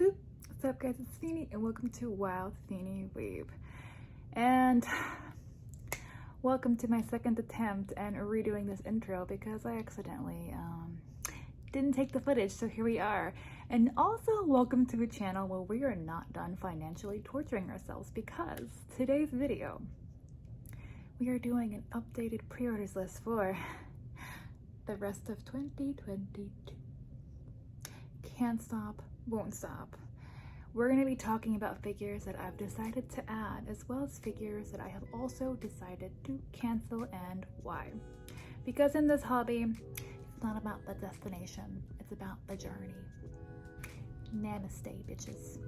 Boop. What's up, guys? It's Feeny, and welcome to Wild Feeny Weeb. And welcome to my second attempt and redoing this intro because I accidentally didn't take the footage, so here we are. And also welcome to a channel where we are not done financially torturing ourselves, because today's video we are doing an updated pre-orders list for the rest of 2022. Can't stop, won't stop. We're going to be talking about figures that I've decided to add, as well as figures that I have also decided to cancel, and why. Because in this hobby, it's not about the destination, it's about the journey. Namaste, bitches.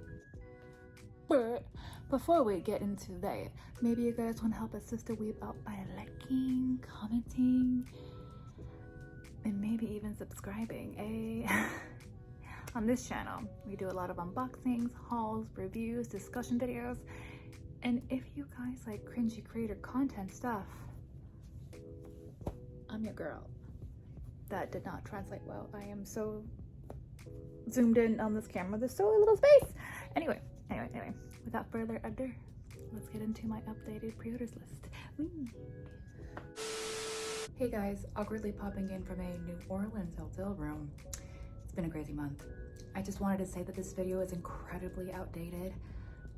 But before we get into that, maybe you guys want to help a sister weeb out by liking, commenting, and maybe even subscribing, On this channel, we do a lot of unboxings, hauls, reviews, discussion videos, and if you guys like cringy creator content stuff, I'm your girl. That did not translate well. I am so zoomed in on this camera, there's so little space. Anyway, without further ado, let's get into my updated pre-orders list. Whee! Hey guys, awkwardly popping in from a New Orleans hotel room. It's been a crazy month. I just wanted to say that this video is incredibly outdated.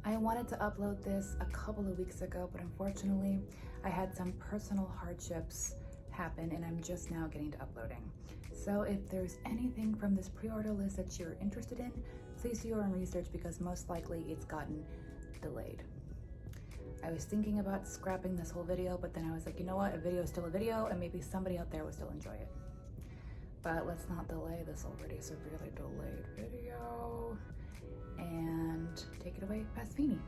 I wanted to upload this a couple of weeks ago, but unfortunately, I had some personal hardships happen and I'm just now getting to uploading. So if there's anything from this pre-order list that you're interested in, please do your own research, because most likely it's gotten delayed. I was thinking about scrapping this whole video, but then I was like, you know what? A video is still a video, and maybe somebody out there will still enjoy it. But let's not delay this already severely delayed video, and take it away, past Feeny.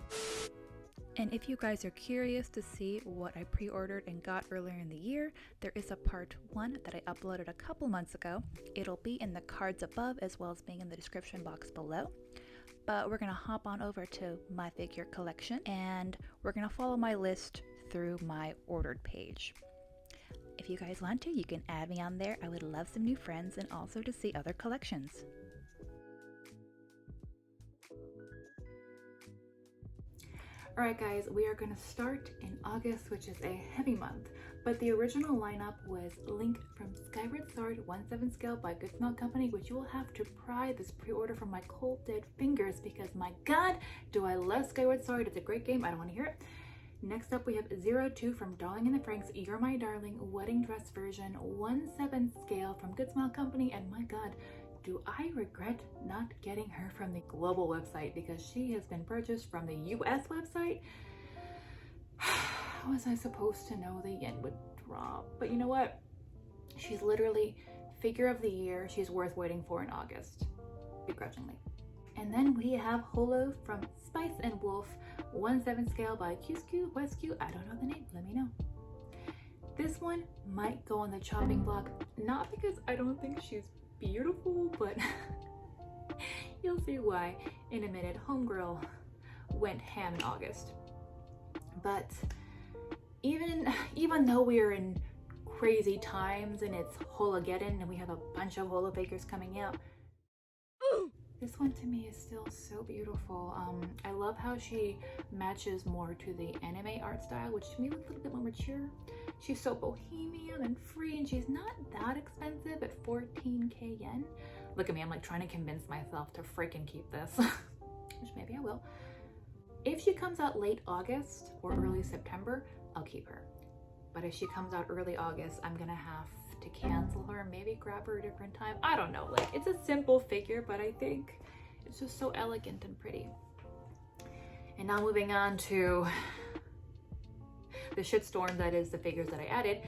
And if you guys are curious to see what I pre-ordered and got earlier in the year, there is a part 1 that I uploaded a couple months ago. It'll be in the cards above, as well as being in the description box below. But we're gonna hop on over to my figure collection, and we're gonna follow my list through my ordered page. If you guys want to, you can add me on there. I would love some new friends, and also to see other collections. Alright guys, we are going to start in August, which is a heavy month, but the original lineup was Link from Skyward Sword 1/7 scale by Good Smile Company, which you will have to pry this pre-order from my cold dead fingers, because my god, do I love Skyward Sword. It's a great game, I don't want to hear it. Next up, we have 02 from Darling in the Franxx, You're My Darling wedding dress version 1/7 scale from Good Smile Company, and my god, do I regret not getting her from the global website, because she has been purchased from the US website. How was I supposed to know the yen would drop? But you know what? She's literally figure of the year. She's worth waiting for in August, begrudgingly. And then we have Holo from Spice and Wolf 1/7 scale by Qsq, Westq, I don't know the name, let me know. This one might go on the chopping block, not because I don't think she's beautiful, but you'll see why in a minute. Homegirl went ham in August. But even though we're in crazy times and it's Hologeddon and we have a bunch of Holo figures coming out, this one to me is still so beautiful. I love how she matches more to the anime art style, which to me looks a little bit more mature. She's so bohemian and free, and she's not that expensive at 14k yen. Look at me, I'm like trying to convince myself to freaking keep this, which maybe I will. If she comes out late August or early September, I'll keep her. But if she comes out early August, I'm gonna have to cancel her, maybe grab her a different time. I don't know, like it's a simple figure, but I think it's just so elegant and pretty. And now moving on to the shitstorm that is the figures that I added.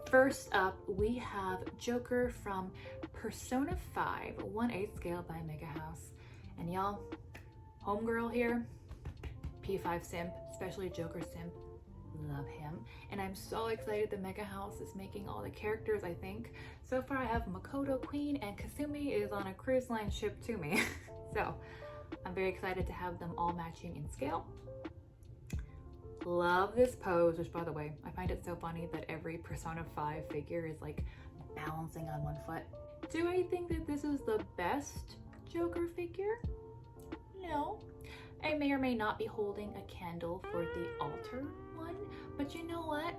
First up, we have Joker from Persona 5 1/8 scale by Mega House. And y'all, homegirl here, P5 simp, especially Joker simp. Love him, and I'm so excited that Mega House is making all the characters. I think so far I have Makoto Queen, and Kasumi is on a cruise line ship to me. So I'm very excited to have them all matching in scale. Love this pose, which by the way, I find it so funny that every Persona 5 figure is like balancing on one foot. Do I think that this is the best Joker figure? may or may not be holding a candle for the altar one, but you know what?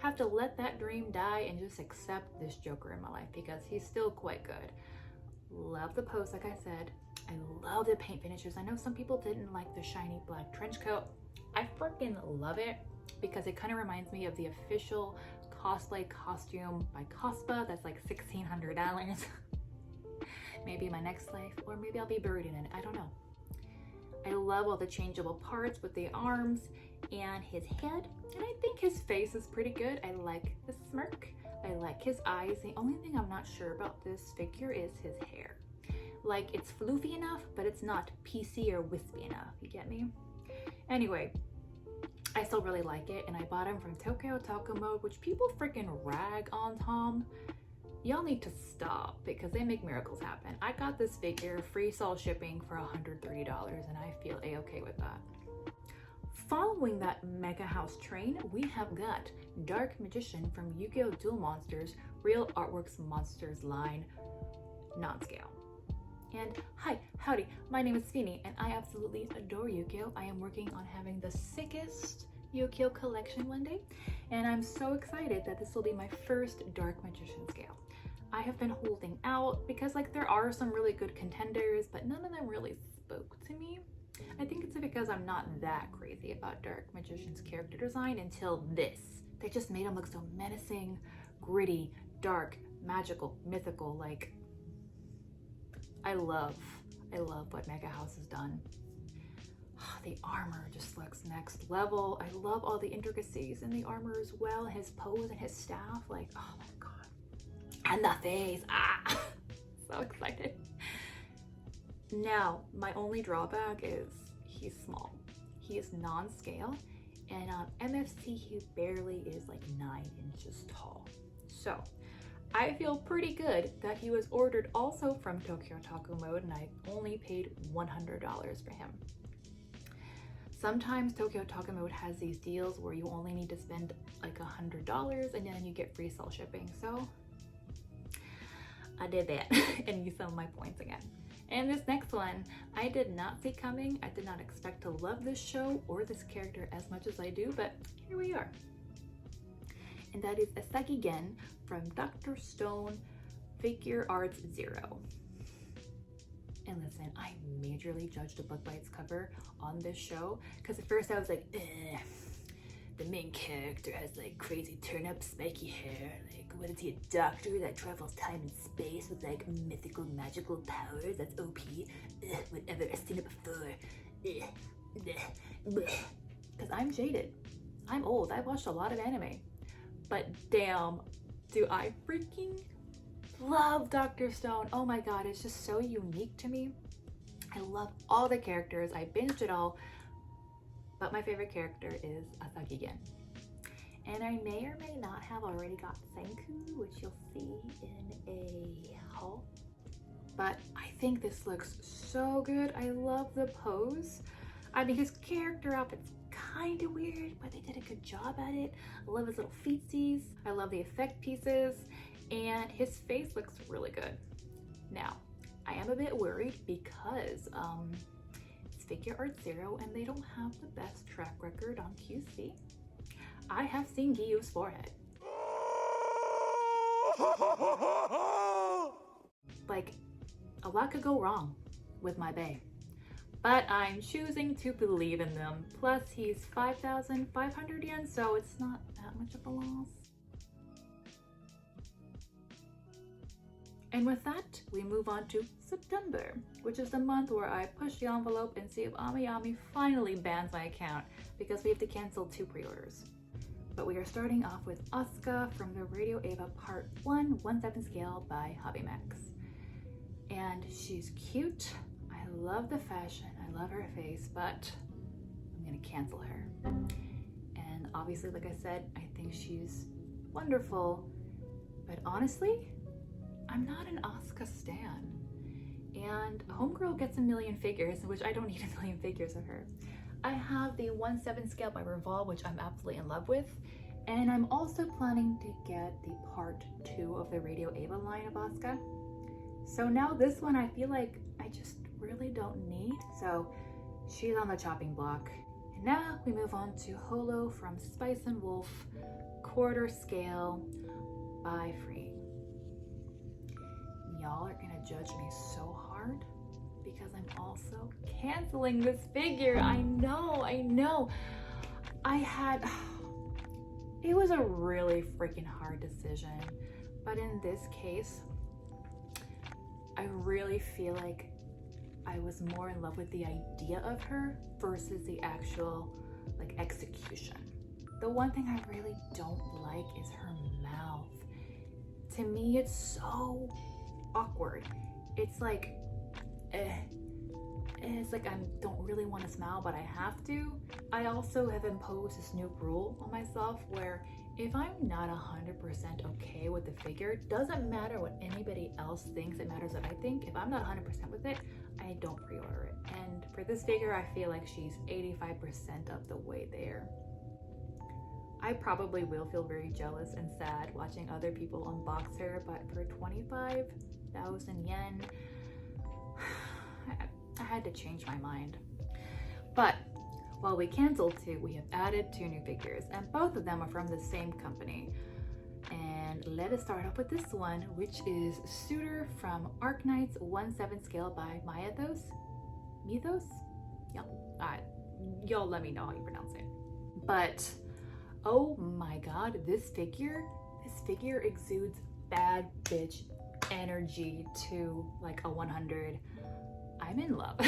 Have to let that dream die and just accept this Joker in my life because he's still quite good. Love the pose, like I said. I love the paint finishes. I know some people didn't like the shiny black trench coat. I freaking love it because it kind of reminds me of the official cosplay costume by Cospa that's like $1,600. Maybe my next life, or maybe I'll be buried in it. I don't know. I love all the changeable parts with the arms and his head, and I think his face is pretty good. I like the smirk. I like his eyes. The only thing I'm not sure about this figure is his hair. Like, it's floofy enough, but it's not PC or wispy enough. You get me? Anyway, I still really like it, and I bought him from Tokyo Taco Mode, which people freaking rag on Tom. Y'all need to stop because they make miracles happen. I got this figure free Seoul shipping for $130, and I feel a-okay with that. Following that mega house train, we have got Dark Magician from Yu-Gi-Oh! Duel Monsters Real Artworks Monsters line, non-scale. And hi, howdy, my name is Feeny, and I absolutely adore Yu-Gi-Oh! I am working on having the sickest Yu-Gi-Oh! Collection one day, and I'm so excited that this will be my first Dark Magician scale. I have been holding out because like there are some really good contenders, but none of them really spoke to me. I think it's because I'm not that crazy about Dark Magician's character design until this. They just made him look so menacing, gritty, dark, magical, mythical. Like, I love what Mega House has done. The armor just looks next level. I love all the intricacies in the armor as well. His pose and his staff, like, oh my God. And the face, so excited. Now, my only drawback is he's small. He is non-scale, and on MFC, he barely is like 9 inches tall. So, I feel pretty good that he was ordered also from Tokyo Taco Mode, and I only paid $100 for him. Sometimes Tokyo Taco Mode has these deals where you only need to spend like $100 and then you get free Seoul shipping. So I did that and used some of my points again. And this next one, I did not see coming. I did not expect to love this show or this character as much as I do, but here we are. And that is Asagi Gen from Dr. Stone Figure Arts Zero. And listen, I majorly judged a book by its cover on this show because at first I was like, the main character has like crazy turn-up spiky hair. Like, what is he, a doctor that travels time and space with like mythical magical powers? That's OP. Whatever, I've seen it before. Because I'm jaded. I'm old. I've watched a lot of anime. But damn, do I freaking love Dr. Stone. Oh my God, it's just so unique to me. I love all the characters. I binged it all. But my favorite character is Asagi Gen. And I may or may not have already got Senku, which you'll see in a haul. But I think this looks so good. I love the pose. I mean, his character outfit's kind of weird, but they did a good job at it. I love his little feetsies. I love the effect pieces. And his face looks really good. Now, I am a bit worried because it's Figure Art Zero and they don't have the best track record on QC. I have seen Giyu's forehead. Like, a lot could go wrong with my bae. But I'm choosing to believe in them. Plus, he's 5,500 yen, so it's not that much of a loss. And with that, we move on to September, which is the month where I push the envelope and see if AmiAmi finally bans my account because we have to cancel 2 pre-orders. But we are starting off with Asuka from the Radio Eva Part 1, 1/7 scale by HobbyMax. And she's cute. I love the fashion. I love her face, but I'm gonna cancel her. And obviously, like I said, I think she's wonderful, but honestly, I'm not an Asuka stan. And Homegirl gets a million figures, which I don't need a million figures of her. I have the 1/7 scale by Revolve, which I'm absolutely in love with. And I'm also planning to get the Part 2 of the Radio Eva line of Asuka. So now this one I feel like I just really don't need. So she's on the chopping block. And now we move on to Holo from Spice and Wolf, quarter scale by Free. Y'all are gonna judge me so hard because I'm also canceling this figure. I know. It was a really freaking hard decision, but in this case, I really feel like I was more in love with the idea of her versus the actual like execution. The one thing I really don't like is her mouth. To me, it's so awkward. It's like, it's like I don't really want to smile, but I have to. I also have imposed this new rule on myself where if I'm not 100% okay with the figure, doesn't matter what anybody else thinks, it matters what I think. If I'm not 100% with it, I don't pre-order it. And for this figure, I feel like she's 85% of the way there. I probably will feel very jealous and sad watching other people unbox her, but for 25,000 yen, I had to change my mind. But while we canceled 2, we have added 2 new figures, and both of them are from the same company. And let us start off with this one, which is Suitor from Arknights 1/7 scale by Mythos? Yep. Y'all let me know how you pronounce it. But oh my god, this figure exudes bad bitch energy to like a 100. I'm in love.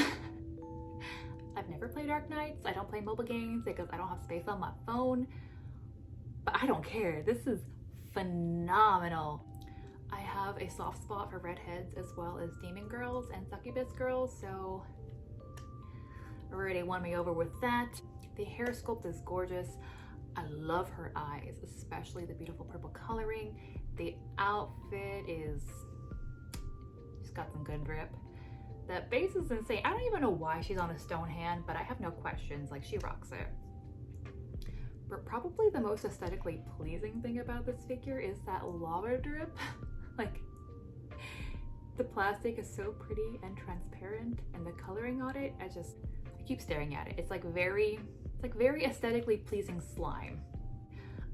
I've never played Arknights. I don't play mobile games because I don't have space on my phone. But I don't care. This is phenomenal. I have a soft spot for redheads as well as demon girls and succubus girls, so already won me over with that. The hair sculpt is gorgeous. I love her eyes, especially the beautiful purple coloring. The outfit is, she's got some good drip. The base is insane. I don't even know why she's on a stone hand, but I have no questions, like she rocks it. But probably the most aesthetically pleasing thing about this figure is that lava drip. Like, the plastic is so pretty and transparent, and the coloring on it, I keep staring at it. It's like very aesthetically pleasing slime.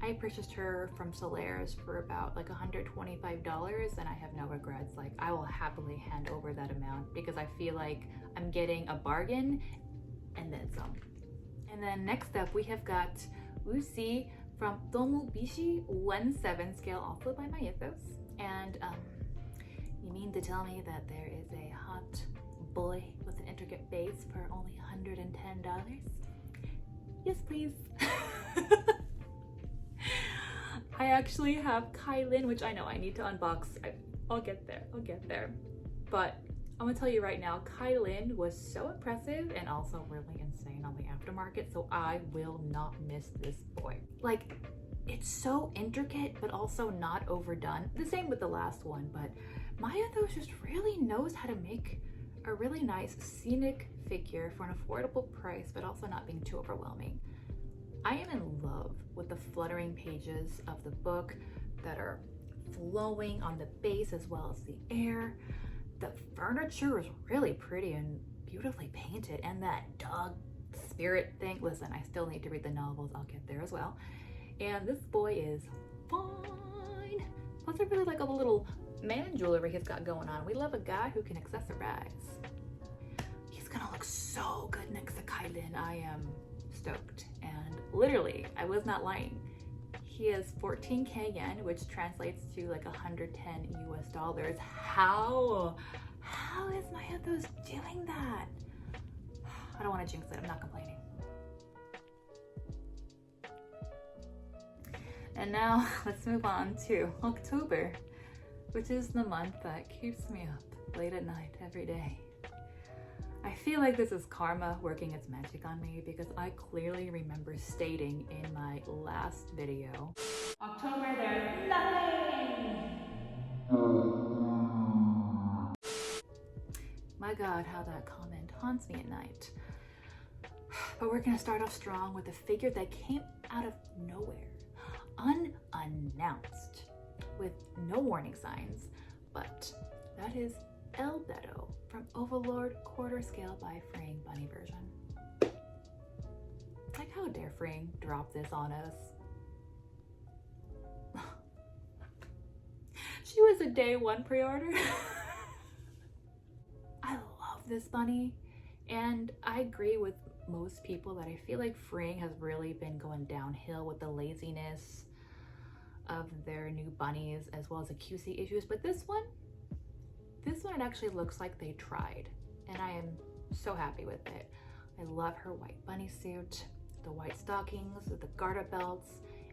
I purchased her from Solaris for about like $125, and I have no regrets. Like, I will happily hand over that amount because I feel like I'm getting a bargain and then some. And then next up we have got Uzi from Tomobishi 1/7 scale, also by Mythos. And you mean to tell me that there is a hot boy with an intricate base for only $110? Yes, please. I actually have Kylin, which I know I need to unbox. I'll get there. But I'm gonna tell you right now, Kylin was so impressive and also really insane on the aftermarket, so I will not miss this boy. Like, it's so intricate, but also not overdone. The same with the last one, but Mythos just really knows how to make a really nice scenic figure for an affordable price, but also not being too overwhelming. I am in love with the fluttering pages of the book that are flowing on the base as well as the air. The furniture is really pretty and beautifully painted, and that dog spirit thing, listen, I still need to read the novels, I'll get there as well. And this boy is fine. Plus I really like all the little man jewelry he's got going on. We love a guy who can accessorize. He's gonna look so good next to Kylin. I am stoked, and literally, I was not lying. He is 14k yen, which translates to like 110 US dollars. How is Mythos doing that? I don't want to jinx it, I'm not complaining. And now let's move on to October, which is the month that keeps me up late at night every day. I feel like this is karma working its magic on me because I clearly remember stating in my last video, October, there's nothing! My god, how that comment haunts me at night. But we're gonna start off strong with a figure that came out of nowhere, unannounced, with no warning signs, but that is El Beto from Overlord quarter scale by Fraying Bunny version. Like, how dare Fring drop this on us? She was a day one pre-order. I love this bunny, and I agree with most people that I feel like Fring has really been going downhill with the laziness of their new bunnies as well as the QC issues, but this one it actually looks like they tried, and I am so happy with it. I love her white bunny suit, the white stockings, the garter belts,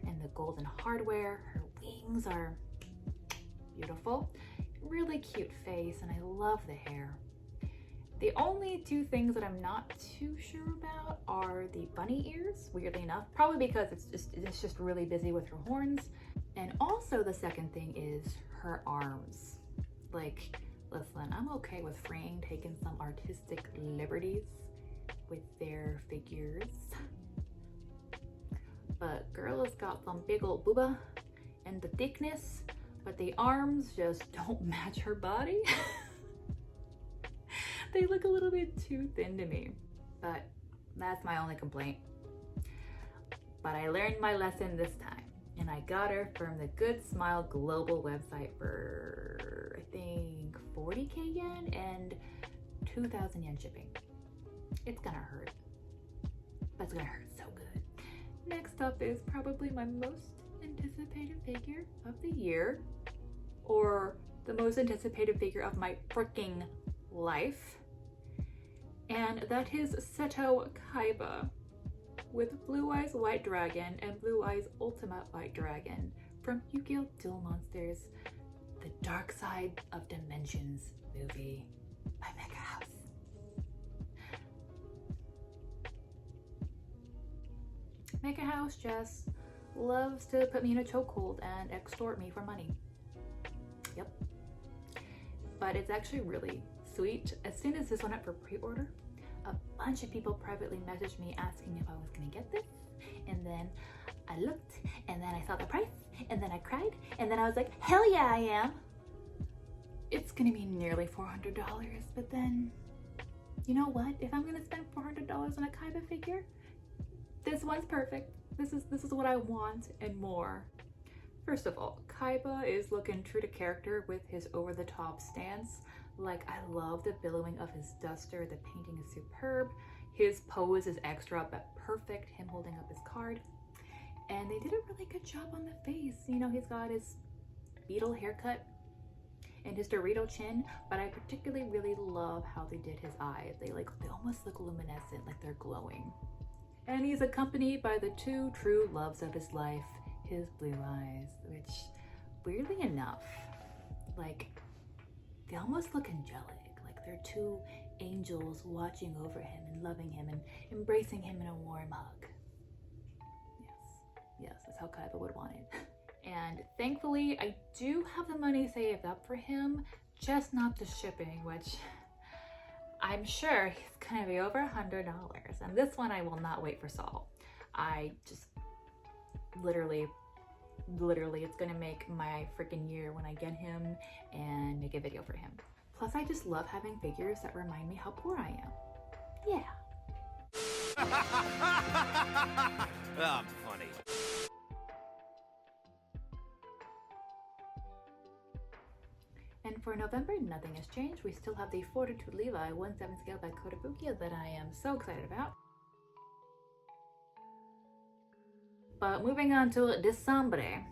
and the golden hardware. Her wings are beautiful, really cute face, and I love the hair. The only two things that I'm not too sure about are the bunny ears, weirdly enough, probably because it's just really busy with her horns. And also the second thing is her arms. Like, listen, I'm okay with Fring taking some artistic liberties with their figures, but girl has got some big old booba and the thickness, but the arms just don't match her body. They look a little bit too thin to me, but that's my only complaint. But I learned my lesson this time, and I got her from the Good Smile Global website for, I think, 40k yen and 2,000 yen shipping. It's gonna hurt, but it's gonna hurt so good. Next up is probably my most anticipated figure of the year, or the most anticipated figure of my freaking life, and that is Seto Kaiba with Blue Eyes White Dragon and Blue Eyes Ultimate White Dragon from Yu-Gi-Oh! Duel Monsters, the Dark Side of Dimensions movie by Mecha House. Mecha House just loves to put me in a chokehold and extort me for money. Yep. But it's actually really sweet. As soon as this went up for pre-order, a bunch of people privately messaged me asking if I was gonna get this, and then I looked, and then I saw the price, and then I cried, and then I was like, hell yeah, I am. It's gonna be nearly $400, but then, you know what? If I'm gonna spend $400 on a Kaiba figure, this one's perfect. This is what I want and more. First of all, Kaiba is looking true to character with his over-the-top stance. Like, I love the billowing of his duster. The painting is superb. His pose is extra but perfect, him holding up his card. And they did a really good job on the face. You know, he's got his beetle haircut and his Dorito chin, but I particularly really love how they did his eyes. They almost look luminescent, like they're glowing. And he's accompanied by the two true loves of his life, his blue eyes, which, weirdly enough, like, they almost look angelic, like they're two angels watching over him and loving him and embracing him in a warm hug. Yes, that's how Kaiba would want it. And thankfully, I do have the money saved up for him, just not the shipping, which I'm sure he's gonna be over $100. And this one I will not wait for Saul. I just literally it's gonna make my freaking year when I get him and make a video for him. Plus, I just love having figures that remind me how poor I am. Yeah. I'm funny. And for November, nothing has changed. We still have the Fortitude Levi 1/7 scale by Kotobukiya that I am so excited about. But moving on to December,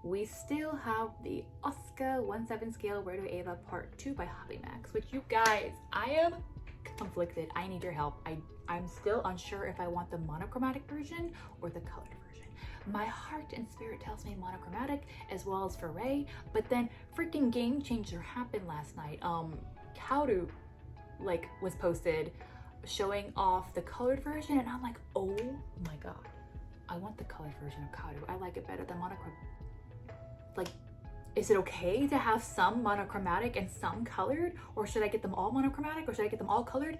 we still have the Oscar 1/7 scale Where to Ava Part 2 by Hobbymax, which, you guys, I am conflicted. I need your help. I'm still unsure if I want the monochromatic version or the colored version. My heart and spirit tells me monochromatic, as well as for Ray, but then freaking Game Changer happened last night. Kaoru was posted showing off the colored version, and I'm like, oh my god, I want the colored version of Kaoru. I like it better than monochromatic. Like, is it okay to have some monochromatic and some colored, or should I get them all monochromatic, or should I get them all colored?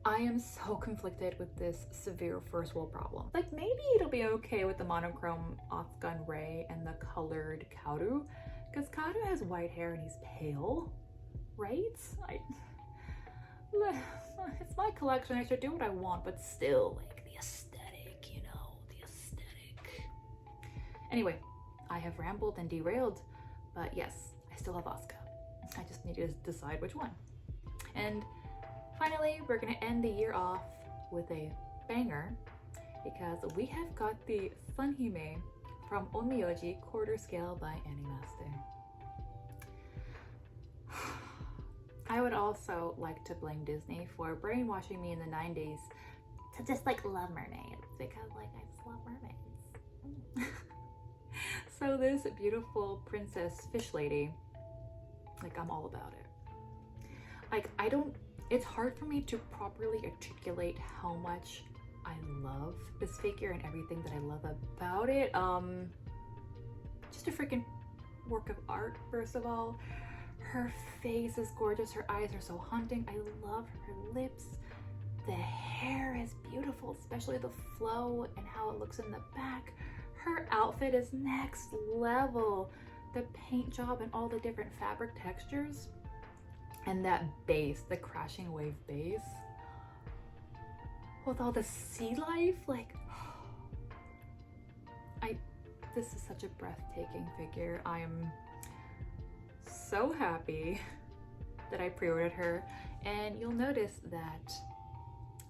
I am so conflicted with this severe first world problem. Like, maybe it'll be okay with the monochrome Asuka and Ray and the colored Kaoru, because Kaoru has white hair and he's pale, right? It's it's my collection, I should do what I want, but still, like, the aesthetic, you know, the aesthetic. Anyway, I have rambled and derailed, but yes, I still have Asuka. I just need to decide which one. And finally, we're gonna end the year off with a banger because we have got the Sunhime from Onmyoji quarter scale by Animaster. I would also like to blame Disney for brainwashing me in the 90s to just like love mermaids because like I just love mermaids. So this beautiful princess fish lady, like I'm all about it. Like it's hard for me to properly articulate how much I love this figure and everything that I love about it. Just a freaking work of art, first of all. Her face is gorgeous, her eyes are so haunting. I love her lips. The hair is beautiful, especially the flow and how it looks in the back. Her outfit is next level. The paint job and all the different fabric textures. And that base, the crashing wave base. With all the sea life, like, this is such a breathtaking figure. I am so happy that I pre-ordered her, and you'll notice that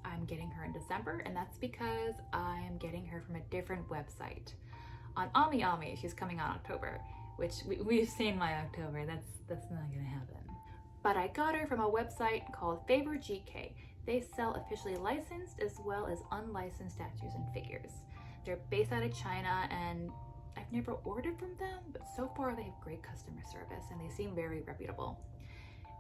I'm getting her in December, and that's because I'm getting her from a different website. On AmiAmi, she's coming on October, which we've seen my October. That's not gonna happen. But I got her from a website called Favor GK. They sell officially licensed as well as unlicensed statues and figures. They're based out of China, and I've never ordered from them, but so far they have great customer service and they seem very reputable.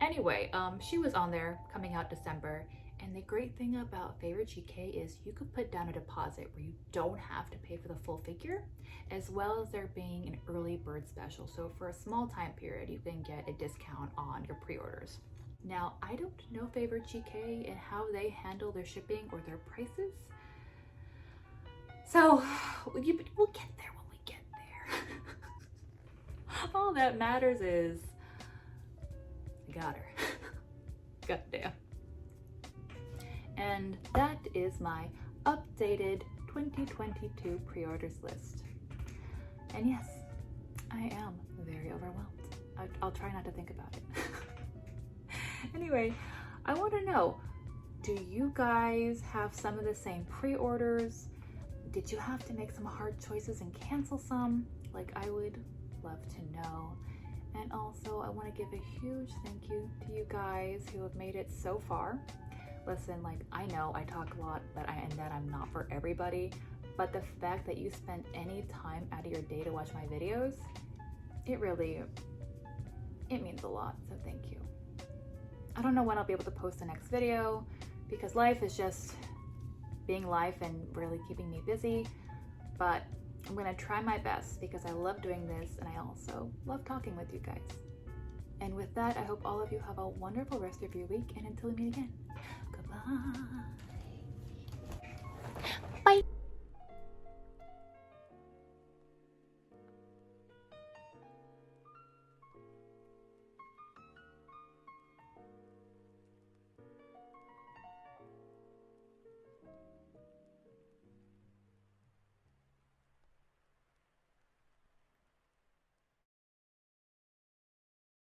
Anyway, she was on there coming out December, and the great thing about Favor GK is you could put down a deposit where you don't have to pay for the full figure, as well as there being an early bird special. So for a small time period, you can get a discount on your pre-orders. Now, I don't know Favor GK and how they handle their shipping or their prices. So we'll get there when we get there. All that matters is I got her. Goddamn. And that is my updated 2022 pre-orders list. And yes, I am very overwhelmed. I'll try not to think about it. Anyway, I want to know, do you guys have some of the same pre-orders? Did you have to make some hard choices and cancel some? Like, I would love to know. And also, I want to give a huge thank you to you guys who have made it so far. Listen, like, I know I talk a lot, and that I'm not for everybody, but the fact that you spent any time out of your day to watch my videos, it means a lot, so thank you. I don't know when I'll be able to post the next video because life is just being life and really keeping me busy, but I'm gonna try my best because I love doing this and I also love talking with you guys. And with that, I hope all of you have a wonderful rest of your week, and until we meet again, goodbye.